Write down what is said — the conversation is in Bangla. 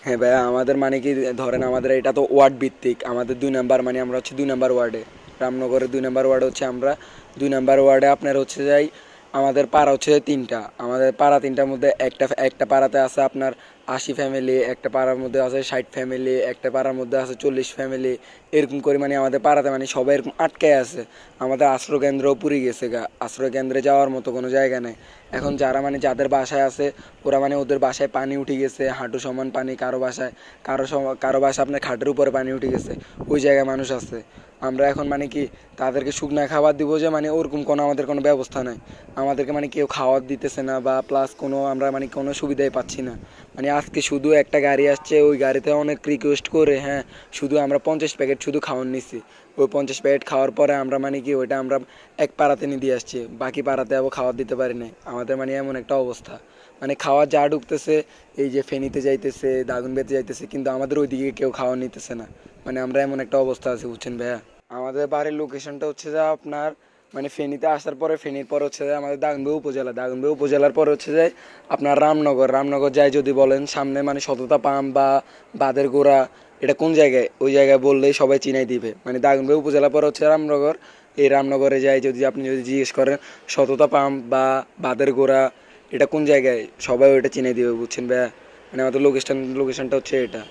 হ্যাঁ ভাইয়া, আমাদের মানে কি ধরেন আমাদের এটা তো ওয়ার্ড ভিত্তিক, আমাদের 2 নাম্বার মানে আমরা হচ্ছে 2 নাম্বার ওয়ার্ডে, রামনগরের 2 নাম্বার ওয়ার্ডে হচ্ছে আমরা 2 নাম্বার ওয়ার্ডে আপনার হচ্ছে যাই আমাদের পাড়া হচ্ছে তিনটা, আমাদের পাড়া তিনটার মধ্যে একটা একটা পাড়াতে আছে আপনার 80 ফ্যামিলি, একটা পাড়ার মধ্যে আছে 60 ফ্যামিলি, একটা পাড়ার মধ্যে আছে 40 ফ্যামিলি, এরকম করে মানে আমাদের পাড়াতে মানে সবাই এরকম আটকায় আছে। আমাদের আশ্রয় কেন্দ্রও পুরি গেছে গা, আশ্রয় কেন্দ্রে যাওয়ার মতো কোনো জায়গা নেই। এখন যারা মানে যাদের বাসায় আছে ওরা মানে ওদের বাসায় পানি উঠে গেছে, হাঁটু সমান পানি কারো বাসায়, কারো বাসায় আপনার খাটের উপরে পানি উঠে গেছে, ওই জায়গায় মানুষ আছে। আমরা এখন মানে কি তাদেরকে শুকনা খাবার দিব যে মানে ওরকম কোনো আমাদের কোনো ব্যবস্থা নাই, আমাদেরকে মানে কেউ খাওয়ার দিতেছে না বা প্লাস কোনো আমরা মানে কোনো সুবিধাই পাচ্ছি না। মানে আজকে শুধু একটা গাড়ি আসছে, ওই গাড়িতে অনেক রিকোয়েস্ট করে হ্যাঁ শুধু আমরা 50 প্যাকেট শুধু খাওয়ার নিছি। ওই 50 প্যাকেট খাওয়ার পরে আমরা মানে কি ওইটা আমরা এক পাড়াতে নিয়ে দিয়ে আসছি, বাকি পাড়াতে আবার খাওয়ার দিতে পারি না। আমাদের মানে এমন একটা অবস্থা, মানে খাওয়া যা ঢুকতেছে এই যে ফেনীতে যাইতেছে, দাগনবেতে যাইতেছে, কিন্তু আমাদের ওইদিকে কেউ খাওয়া নিতেছে না। মানে আমরা এমন একটা অবস্থা আছে বুঝছেন ভাইয়া। আমাদের বাড়ির লোকেশনটা হচ্ছে যে আপনার মানে ফেনীতে আসার পরে, ফেনীর পর হচ্ছে যে আমাদের দাগনভূঞা উপজেলা, দাগনভূঞা উপজেলার পর হচ্ছে যে আপনার রামনগর, রামনগর যাই যদি বলেন সামনে মানে সততা পাম্প বা বাদের গোড়া, এটা কোন জায়গায় ওই জায়গায় বললেই সবাই চিনাই দিবে। মানে দাগনভূঞা উপজেলার পর হচ্ছে রামনগর, এই রামনগরে যাই যদি আপনি যদি জিজ্ঞেস করেন সততা পাম্প বা বাদের গোড়া এটা কোন জায়গায়, সবাই ওইটা চিনে দিবে বুঝছেন ভাইয়া। মানে আমাদের লোকেশনটা হচ্ছে এটা।